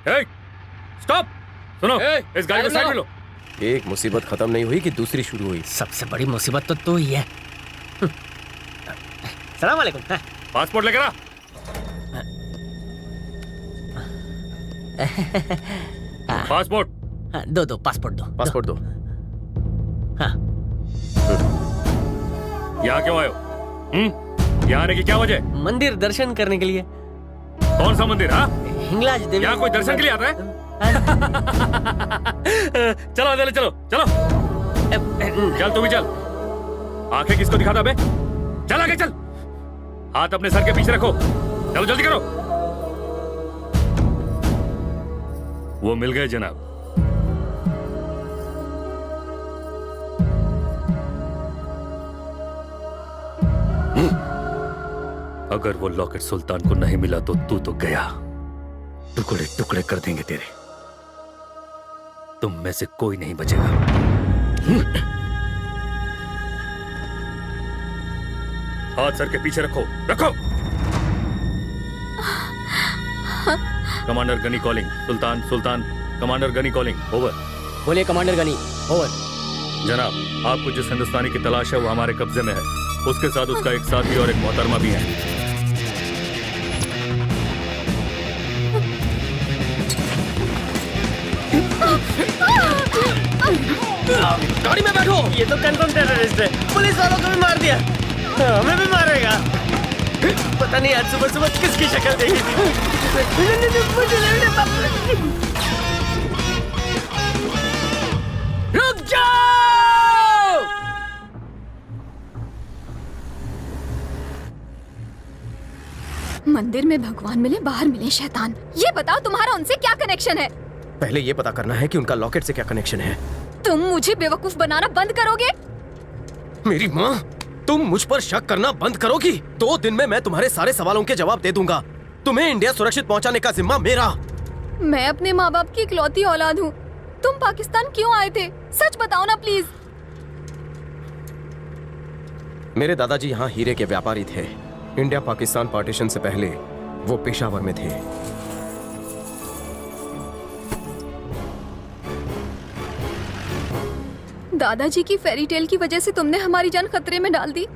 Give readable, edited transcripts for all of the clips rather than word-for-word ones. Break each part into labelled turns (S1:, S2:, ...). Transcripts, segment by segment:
S1: Stop! सुनो, इस गाड़ी को साइड में लो।
S2: एक मुसीबत खत्म नहीं हुई कि दूसरी शुरू हुई।
S3: सबसे बड़ी मुसीबत तो तू ही है। सलाम वालेकुम।
S1: पासपोर्ट लेकर आ। पासपोर्ट
S3: दो पासपोर्ट दो।
S2: पासपोर्ट दो।
S3: हाँ।
S1: यहाँ क्यों आए हो? यहाँ आने की क्या वजह?
S3: मंदिर दर्शन करने के लिए।
S1: कौन सा मंदिर? हाँ,
S3: हिंगलाज देवी।
S1: यहाँ कोई दर्शन के लिए आता है? चलो अंदर चलो, चलो चल, तू भी चल। आंखें किसको दिखाता बे? चल आगे चल। हाथ अपने सर के पीछे रखो। चलो जल्दी करो। वो मिल गए जनाब। अगर वो लॉकेट सुल्तान को नहीं मिला तो तू तो गया। टुकड़े टुकड़े कर देंगे तेरे। तुम में से कोई नहीं बचेगा। हाथ सर के पीछे रखो, रखो। Commander Ghani calling. Sultan, Sultan, commander Ghani calling. Over.
S3: बोलिए कमांडर गनी। ओवर।
S1: जनाब, आपको जिस हिंदुस्तानी की तलाश है वो हमारे कब्जे में है। उसके साथ उसका एक साथी और एक मोहतरमा भी है।
S3: गाड़ी में बैठो। ये तो कंफर्म टेररिस्ट है। पुलिस वालों को भी मार दिया, हमें भी मारेगा। पता नहीं आज सुबह सुबह किसकी शक्ल देखी थी। रुक जाओ।
S4: मंदिर में भगवान मिले, बाहर मिले शैतान। ये बताओ तुम्हारा उनसे क्या कनेक्शन है?
S2: पहले ये पता करना है कि उनका लॉकेट से क्या कनेक्शन है।
S4: तुम मुझे बेवकूफ बनाना बंद करोगे?
S2: मेरी माँ, तुम मुझ पर शक करना बंद करोगी? 2 दिन में मैं तुम्हारे सारे सवालों के जवाब दे दूंगा। तुम्हें इंडिया सुरक्षित पहुंचाने का जिम्मा मेरा।
S4: मैं अपने माँ बाप की इकलौती औलाद हूँ। तुम पाकिस्तान क्यों आए थे? सच बताओ ना प्लीज।
S2: मेरे दादाजी यहाँ हीरे के व्यापारी थे। इंडिया पाकिस्तान पार्टीशन से पहले वो पेशावर में थे।
S4: दादाजी की फेरी टेल की वजह से तुमने हमारी जान खतरे में डाल दी।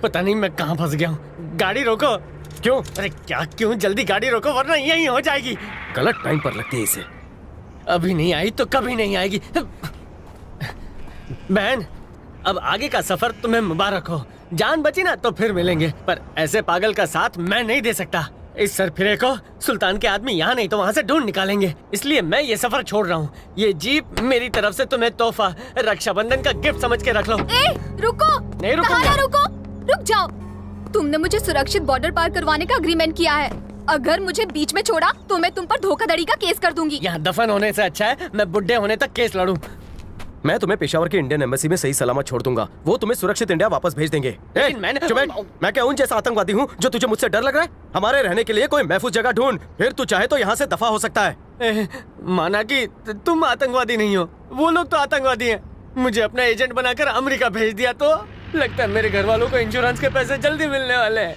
S3: पता नहीं मैं कहाँ फंस गया हूँ। गाड़ी रोको।
S2: क्यों?
S3: अरे क्या क्यों? जल्दी गाड़ी रोको वरना यहीं हो जाएगी।
S2: गलत टाइम पर लगती है इसे।
S3: अभी नहीं आई तो कभी नहीं आएगी। बहन, अब आगे का सफर तुम्हें मुबारक हो। जान बची ना तो फिर मिलेंगे, पर ऐसे पागल का साथ मैं नहीं दे सकता। इस सरफिरे को सुल्तान के आदमी यहाँ नहीं तो वहाँ से ढूंढ निकालेंगे, इसलिए मैं ये सफर छोड़ रहा हूँ। ये जीप मेरी तरफ से तुम्हें तोहफा, रक्षाबंधन का गिफ्ट समझ के रख लो।
S4: ए, रुको।
S3: नहीं रुकूंगा।
S4: रुको, रुक जाओ। तुमने मुझे सुरक्षित बॉर्डर पार करवाने का एग्रीमेंट किया है। अगर मुझे बीच में छोड़ा तो मैं तुम पर धोखाधड़ी का केस कर दूंगी।
S3: यहाँ दफन होने से अच्छा है मैं बुढ़े होने तक केस लड़ूं।
S2: मैं तुम्हें पेशावर के इंडियन एम्बेसी में सही सलामत छोड़ दूंगा। वो तुम्हें सुरक्षित इंडिया वापस भेज देंगे।
S3: लेकिन
S2: मैं क्या उन जैसा आतंकवादी हूँ जो तुझे मुझसे डर लग रहा है? हमारे रहने के लिए कोई महफूज जगह ढूंढ, फिर तू चाहे तो यहाँ से दफा हो सकता है।
S3: माना कि तुम आतंकवादी नहीं हो, वो लोग तो आतंकवादी हैं। मुझे अपना एजेंट बनाकर अमेरिका भेज दिया तो लगता है मेरे घर वालों को इंश्योरेंस के पैसे जल्दी मिलने वाले हैं।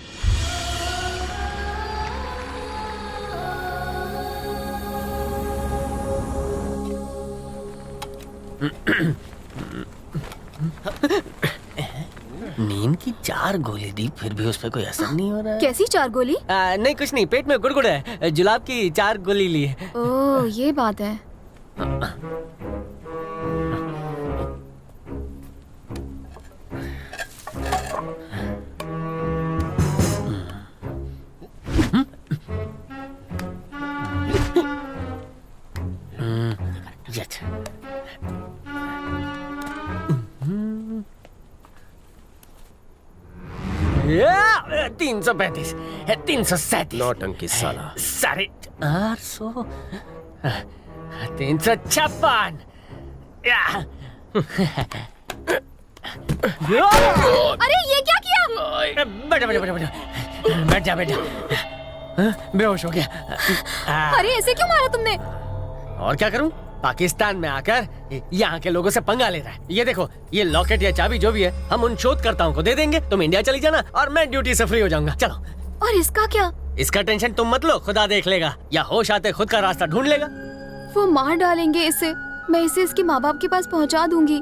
S3: नींद की 4 गोली दी फिर भी उस पर कोई असर नहीं हो रहा है।
S4: कैसी 4 गोली?
S3: नहीं कुछ नहीं, पेट में गुड़गुड़ है। जुलाब की 4 गोली ली है।
S4: ओह, ये बात है। या 335, 337,
S2: नौटंकी साला।
S3: 850, 356।
S4: अरे ये क्या किया?
S3: बैठ जा। बेहोश हो गया।
S4: अरे ऐसे क्यों मारा तुमने?
S3: और क्या करूं? पाकिस्तान में आकर यहाँ के लोगों से पंगा ले रहा है। ये देखो, ये लॉकेट या चाबी जो भी है हम उन शोधकर्ताओं को दे देंगे। तुम इंडिया चली जाना और मैं ड्यूटी से फ्री हो जाऊंगा। चलो।
S4: और इसका क्या?
S3: इसका टेंशन तुम मत लो, खुदा देख लेगा, या होश आते खुद का रास्ता ढूंढ लेगा।
S4: वो मार डालेंगे इसे। मैं इसे इसके माँ बाप के पास पहुंचा दूंगी।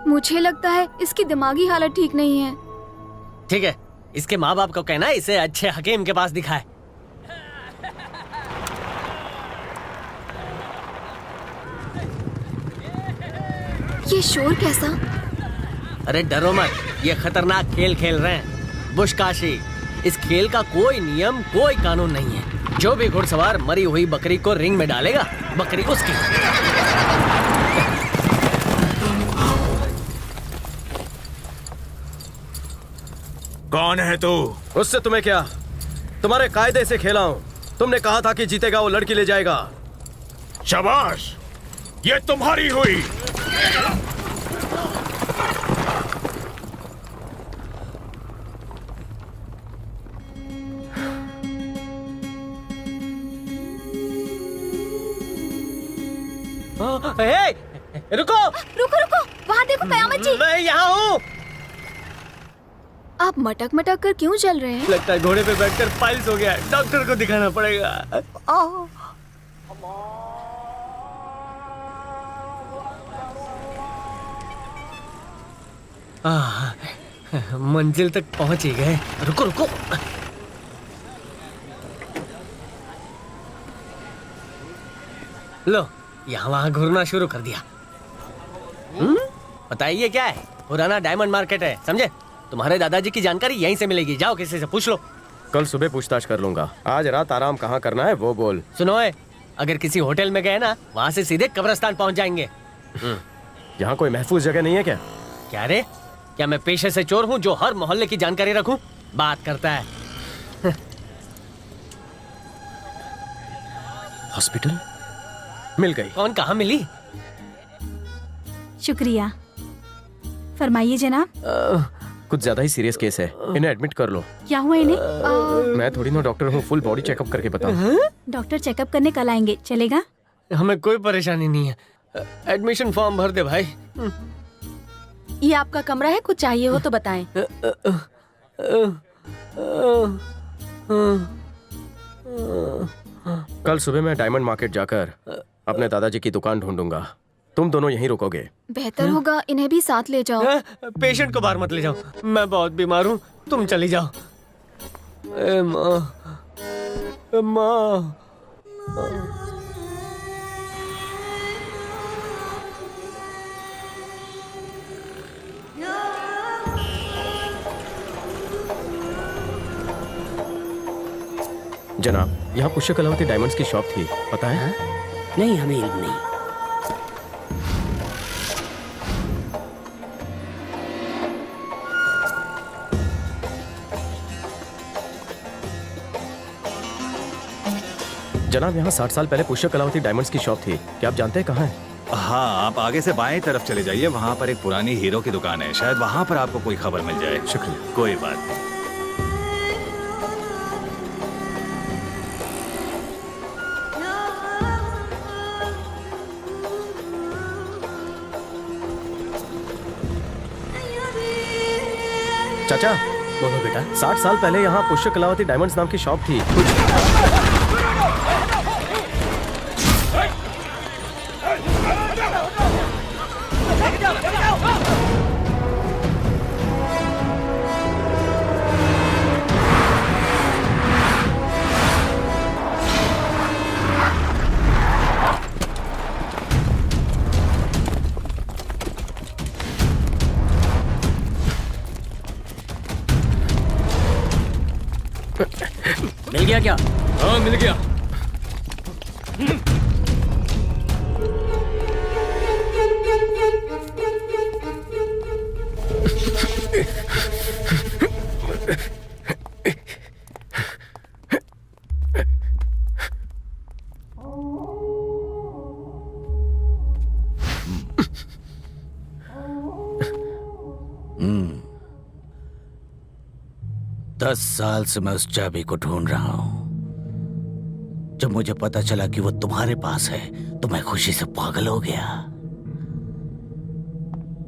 S4: मुझे लगता है इसकी दिमागी हालत ठीक नहीं है।
S3: ठीक है, इसके माँ बाप को कहना इसे अच्छे हकीम के पास दिखाए।
S4: ये शोर कैसा?
S3: अरे डरो मत, ये खतरनाक खेल खेल रहे हैं बुशकाशी। इस खेल का कोई नियम, कोई कानून नहीं है। जो भी घुड़सवार मरी हुई बकरी को रिंग में डालेगा, बकरी उसकी।
S5: कौन है तू?
S2: उससे तुम्हें क्या? तुम्हारे कायदे से खेला हूं। तुमने कहा था कि जीतेगा वो लड़की ले जाएगा।
S5: शाबाश, ये तुम्हारी हुई।
S3: ए, रुको
S4: रुको रुको, वहाँ देखो कयामत जी।
S3: मैं यहाँ हूँ।
S4: आप मटक मटक कर क्यों चल रहे हैं?
S3: लगता है घोड़े पे बैठकर पाइल्स हो गया, डॉक्टर को दिखाना पड़ेगा। मंजिल तक पहुंच ही गए। रुको रुको, लो यहाँ वहां घूरना शुरू कर दिया। बताइए क्या है? पुराना डायमंड मार्केट है, समझे? तुम्हारे दादाजी की जानकारी यहीं से मिलेगी, जाओ किसी से पूछ लो।
S2: कल सुबह पूछताछ कर लूंगा। आज रात आराम कहाँ करना है वो बोल।
S3: सुनो है, अगर किसी होटल में गए ना, वहाँ से सीधे कब्रिस्तान पहुँच जाएंगे।
S2: यहाँ कोई महफूज जगह नहीं है क्या?
S3: क्या रे, क्या मैं पेशे से चोर हूँ जो हर मोहल्ले की जानकारी रखूं? बात करता है।
S2: हॉस्पिटल मिल गई।
S3: कौन, कहाँ मिली?
S6: शुक्रिया। फरमाइए जनाब।
S2: कुछ ज्यादा ही सीरियस केस है, इन्हें एडमिट कर लो।
S6: क्या हुआ इन्हें?
S2: मैं थोड़ी ना डॉक्टर हूँ, फुल बॉडी चेकअप करके बताऊँ।
S6: डॉक्टर चेकअप करने कल आएंगे, चलेगा?
S3: हमें कोई परेशानी नहीं है। एडमिशन फॉर्म भर दे भाई।
S6: ये आपका कमरा है, कुछ चाहिए हो तो बताएं।
S2: कल सुबह मैं डायमंड मार्केट जाकर अपने दादाजी की दुकान ढूंढूंगा। तुम दोनों यहीं रुकोगे।
S4: बेहतर होगा इन्हें भी साथ ले जाओ।
S3: पेशेंट को बाहर मत ले जाओ, मैं बहुत बीमार हूँ, तुम चली जाओ। ए माँ, माँ।
S2: जनाब, यहाँ पुष्य कलावती डायमंड्स की शॉप थी, पता है?
S3: नहीं, हमें इल्म नहीं।
S2: जनाब, यहाँ 60 साल पहले पुष्य कलावती डायमंड्स की शॉप थी। क्या आप जानते हैं कहाँ है?
S5: हाँ, आप आगे से बाएं तरफ चले जाइए, वहाँ पर एक पुरानी हीरो की दुकान है। शायद वहाँ पर आपको कोई खबर मिल जाए।
S2: शुक्रिया।
S5: कोई बात नहीं।
S2: चाचा,
S3: बोलो बेटा।
S2: 60 साल पहले यहाँ पुष्य कलावती डायमंड्स नाम की शॉप थी।
S3: मिल गया क्या?
S1: हाँ, मिल गया।
S7: दस साल से मैं उस चाबी को ढूंढ रहा हूं। जब मुझे पता चला कि वो तुम्हारे पास है तो मैं खुशी से पागल हो गया।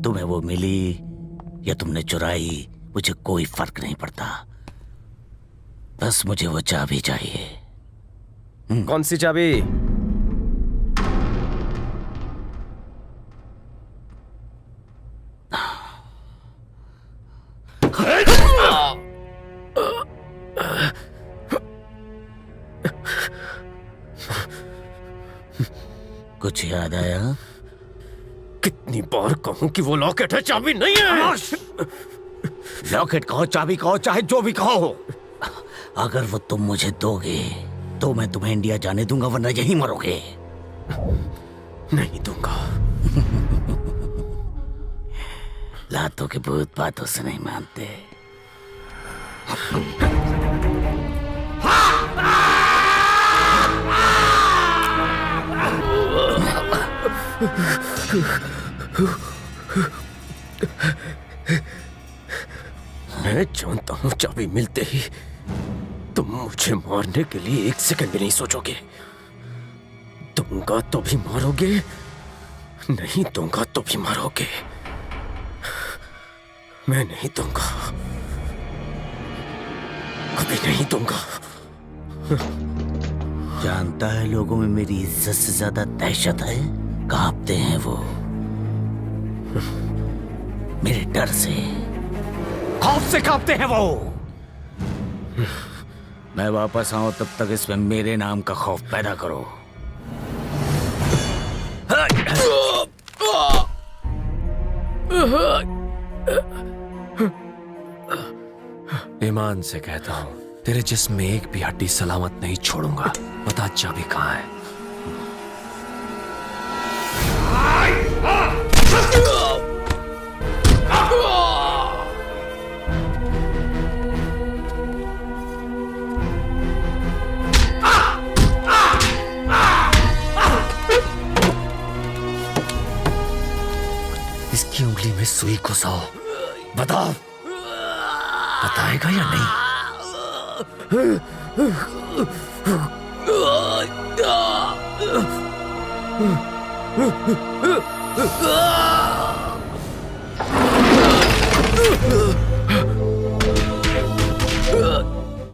S7: तुम्हें वो मिली या तुमने चुराई, मुझे कोई फर्क नहीं पड़ता। बस मुझे वो चाबी चाहिए।
S2: कौन सी चाबी?
S7: कुछ याद आया?
S2: कितनी बार कहूं कि वो लॉकेट है, चाबी नहीं है।
S7: लॉकेट कहो, चाबी कहो, चाहे जो भी कहो, अगर वो तुम मुझे दोगे तो मैं तुम्हें इंडिया जाने दूंगा, वरना यहीं मरोगे।
S2: नहीं दूंगा।
S7: लातों के भूत बातों से नहीं मानते।
S2: मैं जानता हूं चाबी मिलते ही तुम मुझे मारने के लिए एक सेकंड भी नहीं सोचोगे। दूंगा तो भी मारोगे, नहीं दूंगा तो भी मारोगे। मैं नहीं दूंगा, कभी नहीं दूंगा।
S7: जानता है लोगों में मेरी इज्जत से ज्यादा दहशत है, कांपते हैं वो मेरे डर से, खौफ से कांपते हैं वो। मैं वापस आऊं तब तक इसमें मेरे नाम का खौफ पैदा करो।
S2: ईमान से कहता हूं, तेरे जिस्म में एक भी हड्डी सलामत नहीं छोड़ूंगा। बता चाबी कहां है? इसकी उंगली में सुई घुसाओ। बताओ, बताएगा या नहीं?